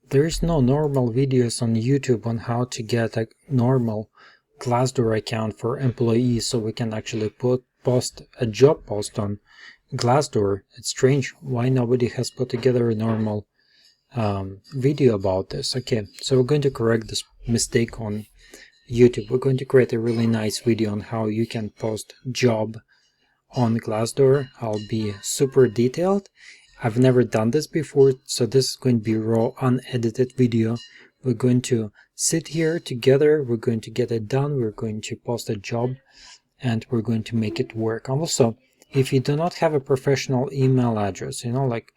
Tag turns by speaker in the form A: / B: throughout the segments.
A: There is no normal videos on YouTube on how to get a normal Glassdoor account for employees, so we can actually post a job post on Glassdoor. It's strange why nobody has put together a normal video about this. Okay, so we're going to correct this mistake on YouTube. We're going to create a really nice video on how you can post job on Glassdoor. I'll be super detailed. I've never done this before, so this is going to be raw, unedited video. We're going to sit here together, we're going to get it done, we're going to post a job, and we're going to make it work. Also, if you do not have a professional email address, like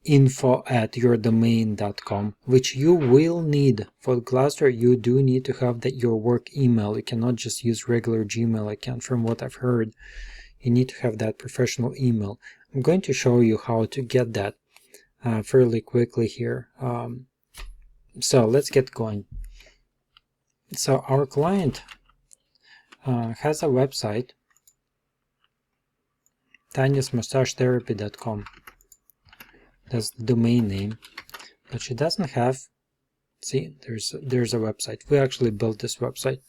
A: info@yourdomain.com, which you will need for Glassdoor, you do need to have your work email. You cannot just use regular Gmail account. From what I've heard, you need to have that professional email. I'm going to show you how to get that fairly quickly here. So let's get going. So our client has a website, tanyasmassagetherapy.com. That's the domain name, but she doesn't have. See, there's a website. We actually built this website.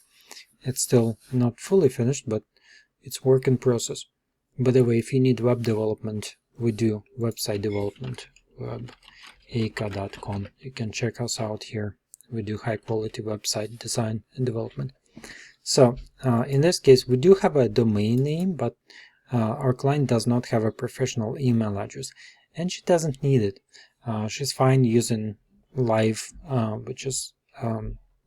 A: It's still not fully finished, but it's work in process. By the way, if you need web development, we do website development, webaca.com. You can check us out here. We do high quality website design and development. So in this case, we do have a domain name, but our client does not have a professional email address, and she doesn't need it. She's fine using Live, which is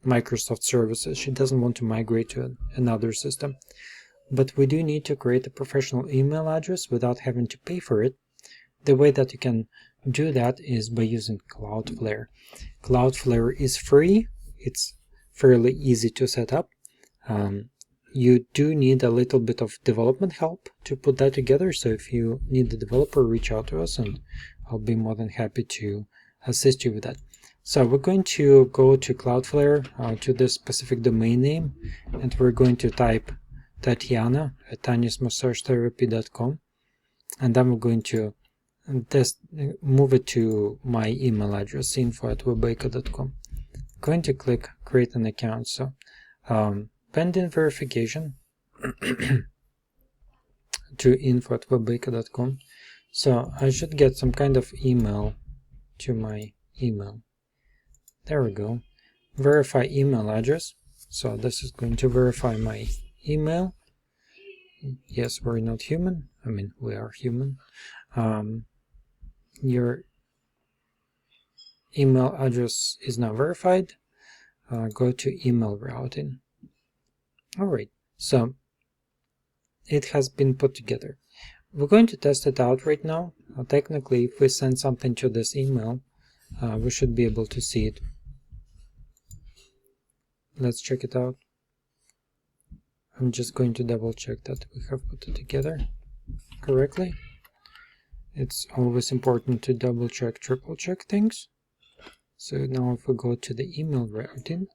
A: Microsoft services. She doesn't want to migrate to another system. But we do need to create a professional email address without having to pay for it. The way that you can do that is by using Cloudflare. Cloudflare is free. It's fairly easy to set up. You do need a little bit of development help to put that together. So if you need a developer, reach out to us and I'll be more than happy to assist you with that. So we're going to go to Cloudflare, to this specific domain name, and we're going to type Tatiana at tanyasmassagetherapy.com, and then we're going to move it to my email address, info@webaca.com. Going to click create an account. So pending verification to info@webaca.com. So I should get some kind of email to my email. There we go. Verify email address. So this is going to verify my email. Yes, we're not human. I mean, we are human. Your email address is now verified. Go to email routing. Alright, so it has been put together. We're going to test it out right now. Technically, if we send something to this email, we should be able to see it. Let's check it out. I'm just going to double check that we have put it together correctly. It's always important to double check, triple check things. So now if we go to the email routing,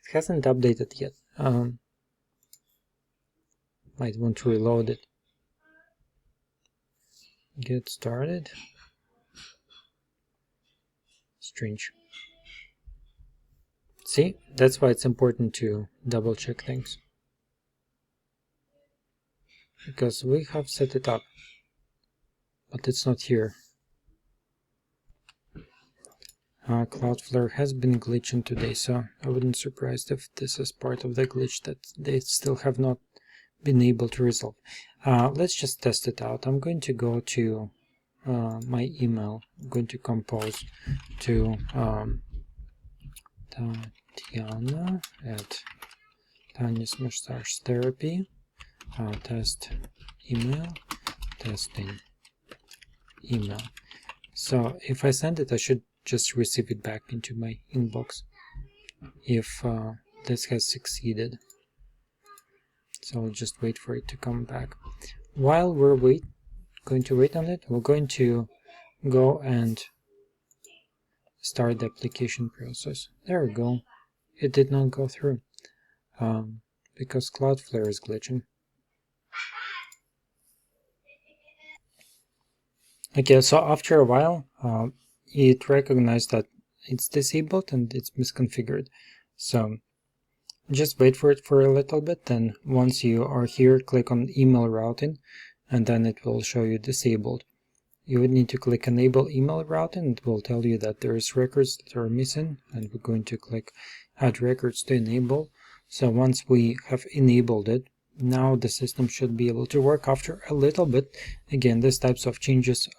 A: it hasn't updated yet. Might want to reload it. Get started. Strange. See, that's why it's important to double check things. Because we have set it up, but it's not here. Cloudflare has been glitching today, so I wouldn't be surprised if this is part of the glitch that they still have not been able to resolve. Let's just test it out. I'm going to go to my email. I'm going to compose to Tatiana at tanyasmassagetherapy, test email, testing email. So if I send it, I should just receive it back into my inbox if this has succeeded. So I'll just wait for it to come back. While we're going to wait on it, we're going to go and start the application process. There we go. It did not go through because Cloudflare is glitching. Okay, so after a while, it recognized that it's disabled and it's misconfigured. So just wait for it for a little bit. Then once you are here, click on email routing, and then it will show you disabled. You would need to click enable email routing. It will tell you that there's records that are missing, and we're going to click add records to enable. So once we have enabled it, now the system should be able to work after a little bit. Again, these types of changes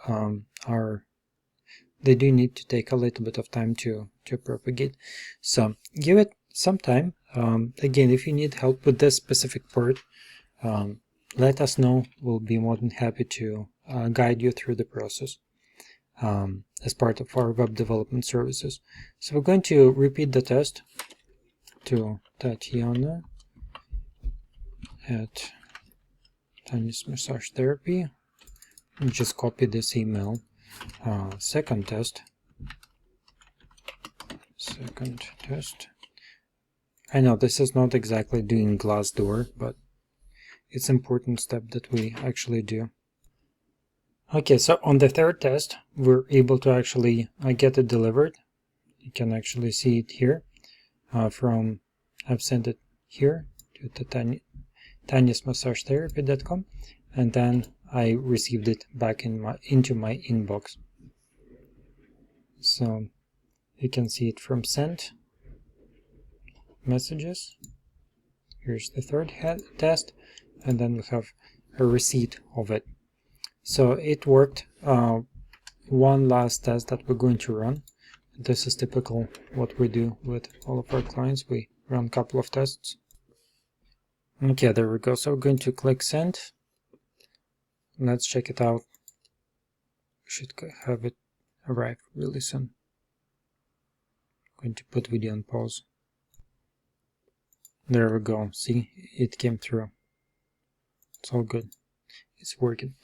A: they do need to take a little bit of time to propagate. So give it some time. Again, if you need help with this specific part, let us know. We'll be more than happy to guide you through the process as part of our web development services. So we're going to repeat the test to Tatiana at Tanya's Massage Therapy, and just copy this email. Second test. I know this is not exactly doing Glassdoor, but it's an important step that we actually do. Okay, so on the third test, we're able to actually get it delivered. You can actually see it here. I've sent it here to tanyasmassagetherapy.com, and then I received it back into my inbox. So you can see it from sent messages. Here's the third test, and then we have a receipt of it. So it worked. One last test that we're going to run. This is typical what we do with all of our clients. We run a couple of tests. Okay, there we go. So we're going to click send. Let's check it out. We should have it arrive really soon. I'm going to put video on pause. There we go. See, it came through. It's all good. It's working.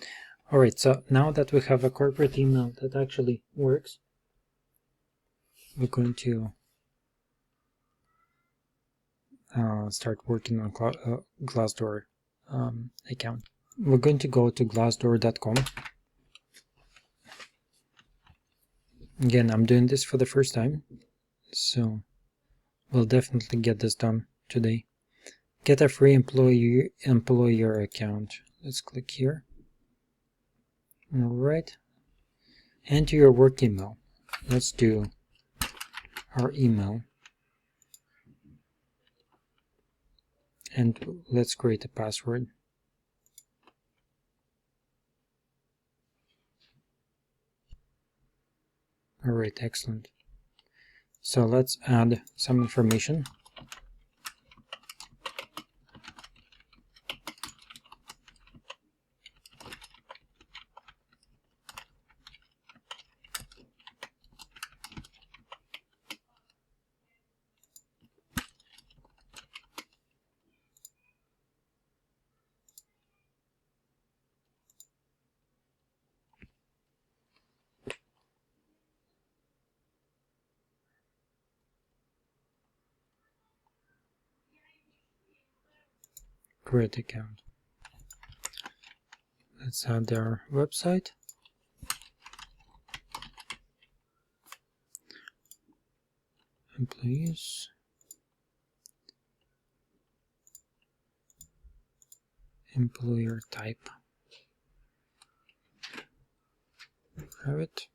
A: Alright, so now that we have a corporate email that actually works, we're going to start working on Glassdoor account. We're going to go to glassdoor.com. Again, I'm doing this for the first time, so we'll definitely get this done today. Get a free employer account. Let's click here. Alright. Enter your work email. Let's do our email. And let's create a password. Alright, excellent. So let's add some information. Create account. Let's add our website. Employees. Employer type. Private.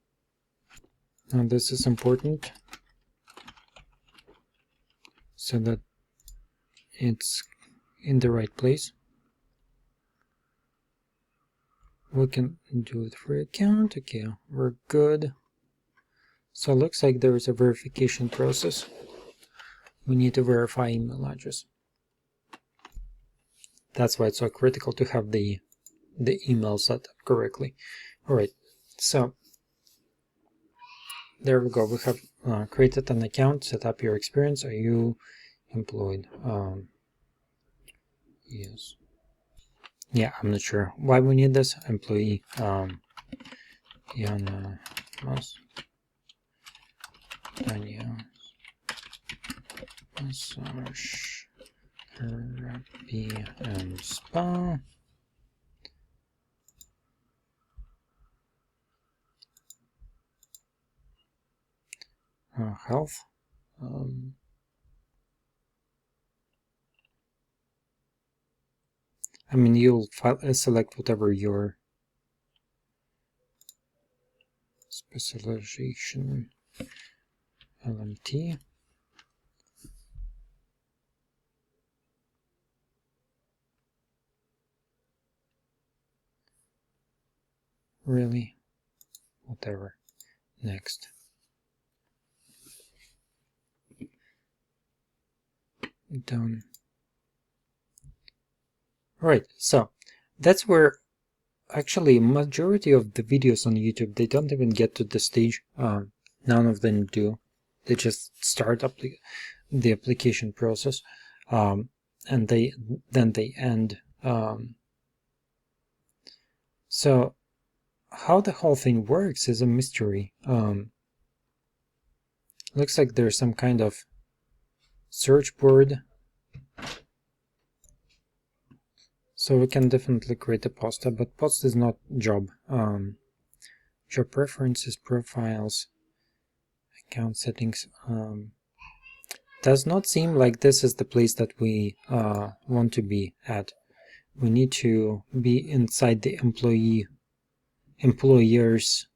A: Now this is important so that it's in the right place. We can do it for account. Okay, we're good. So it looks like there is a verification process. We need to verify email address. That's why it's so critical to have the email set up correctly. Alright, so there we go. We have created an account, set up your experience. Are you employed? Yes. Yeah, I'm not sure why we need this. Employee Yana Massage Therapy and Spa. health. I mean, you'll select whatever your specialization, LMT. Really? Whatever. Next. Done. Right, so that's where actually majority of the videos on YouTube, they don't even get to the stage. None of them do. They just start up the application process, and then they end. So how the whole thing works is a mystery. Looks like there's some kind of search board. So we can definitely create a post, but post is not job. Job preferences, profiles, account settings. Does not seem like this is the place that we want to be at. We need to be inside the employers,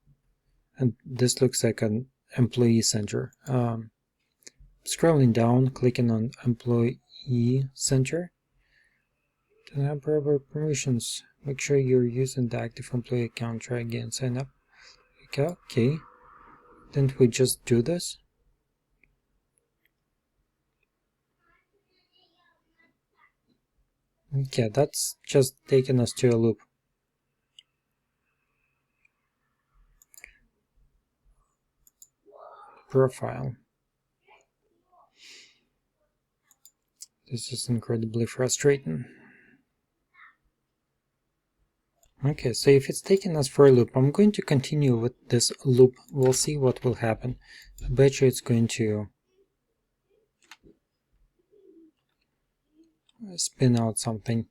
A: and this looks like an employee center. Scrolling down, clicking on employee center. To have proper permissions, make sure you're using the active employee account. Try again, sign up. Okay. Didn't we just do this? Okay, that's just taking us to a loop. Profile. This is incredibly frustrating. Okay, so if it's taking us for a loop, I'm going to continue with this loop. We'll see what will happen. I bet you it's going to spin out something,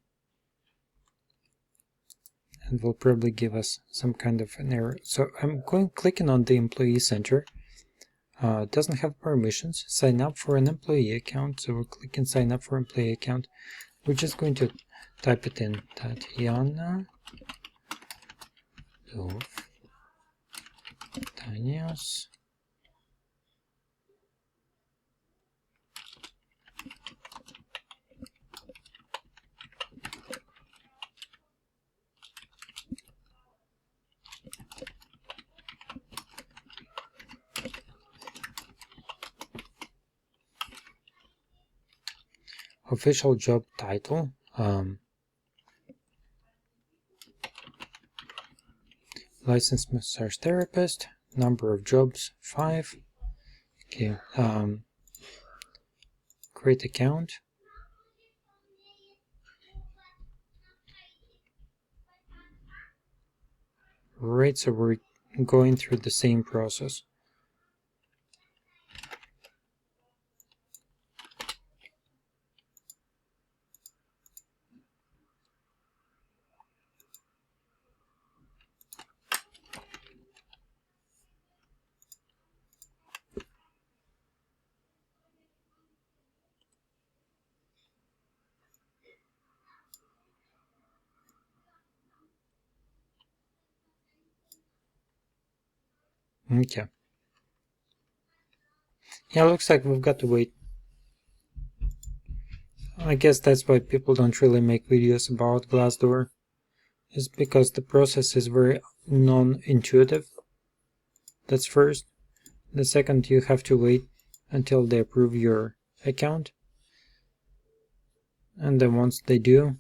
A: and will probably give us some kind of an error. So I'm clicking on the employee center. It doesn't have permissions. Sign up for an employee account. So we're clicking sign up for employee account. We're just going to type it in. Tatiana Tania's official job title. Licensed massage therapist. Number of jobs 5. Okay. Create account. Right, so we're going through the same process. Okay. Yeah, looks like we've got to wait. I guess that's why people don't really make videos about Glassdoor. Is because the process is very non-intuitive. That's first. The second, you have to wait until they approve your account. And then once they do,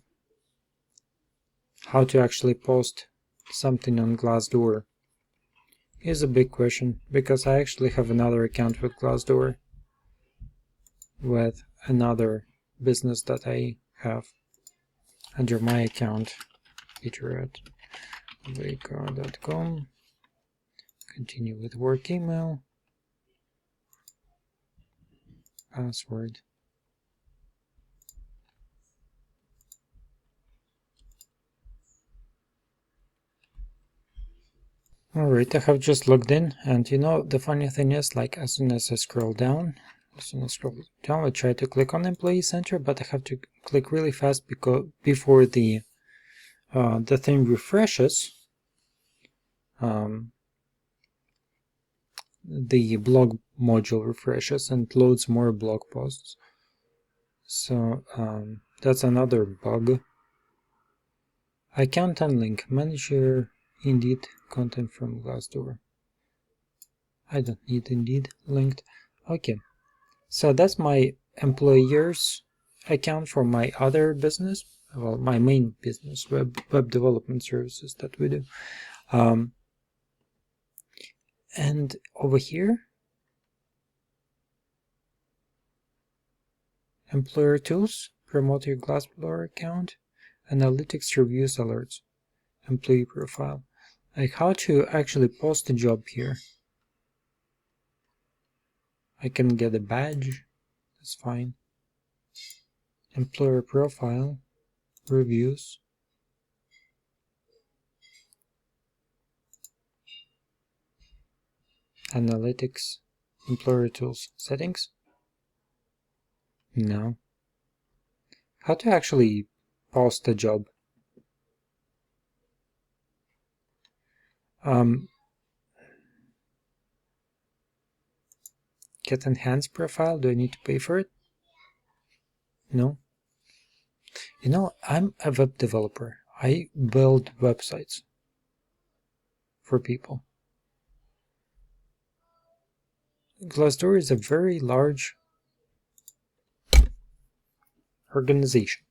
A: how to actually post something on Glassdoor is a big question, because I actually have another account with Glassdoor with another business that I have under my account, peter@vk.com. Continue with work email, password. Alright, I have just logged in, and you know, the funny thing is, like, as soon as I scroll down, I try to click on Employee Center, but I have to click really fast because before the thing refreshes, the blog module refreshes and loads more blog posts. So that's another bug. I can't unlink. Manage your Indeed content from Glassdoor. I don't need Indeed linked. Okay, so that's my employer's account for my other business. Well, my main business, web development services that we do. And over here, employer tools, promote your Glassdoor account, analytics, reviews, alerts, employee profile. Like how to actually post a job here. I can get a badge, that's fine. Employer profile, reviews, analytics, employer tools, settings. No. How to actually post a job? Get enhanced profile, do I need to pay for it? No. You know, I'm a web developer. I build websites for people. Glassdoor is a very large organization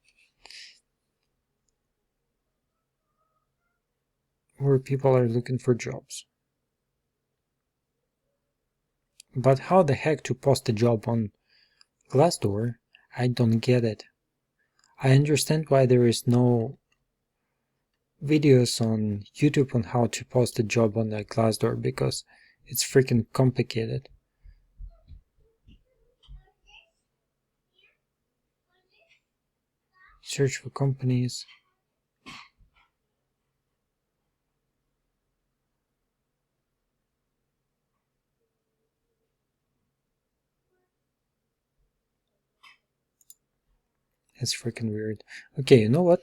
A: where people are looking for jobs. But how the heck to post a job on Glassdoor? I don't get it. I understand why there is no videos on YouTube on how to post a job on the Glassdoor, because it's freaking complicated. Search for companies. It's freaking weird. Okay, you know what?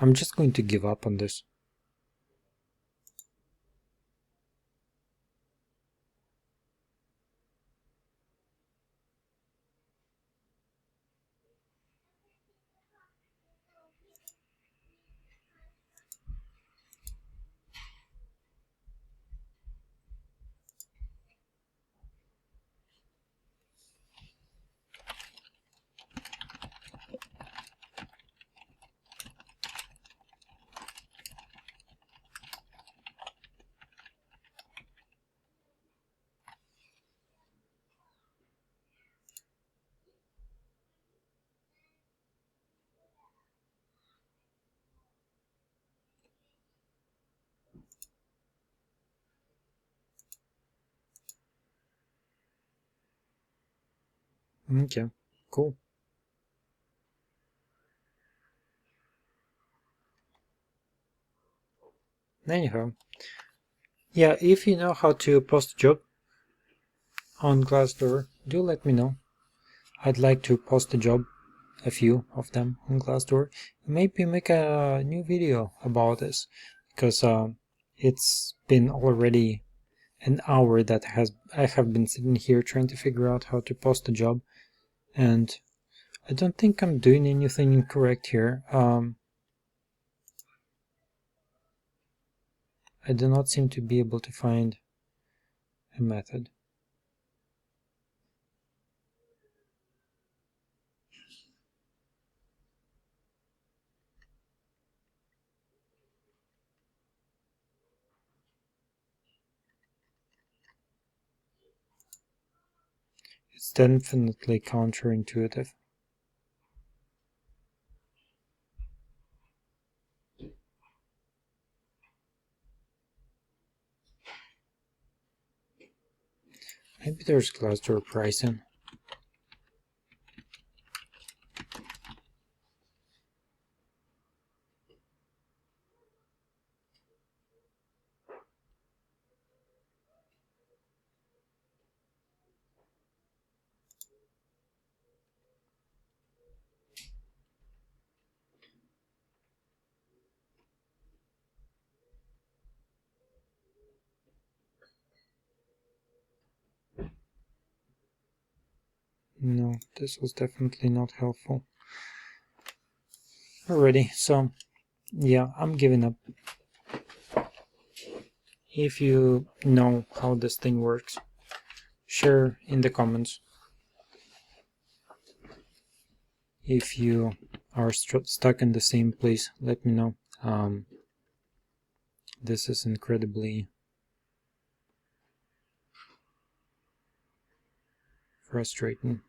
A: I'm just going to give up on this. Okay, cool. Anyhow, yeah, if you know how to post a job on Glassdoor, do let me know. I'd like to post a job, a few of them on Glassdoor. Maybe make a new video about this, because it's been already an hour that I have been sitting here trying to figure out how to post a job, and I don't think I'm doing anything incorrect here. I do not seem to be able to find a method. It's definitely counterintuitive. Maybe there's Glassdoor pricing. No, this was definitely not helpful. Alrighty, so yeah, I'm giving up. If you know how this thing works, share in the comments. If you are stuck in the same place, let me know. This is incredibly frustrating.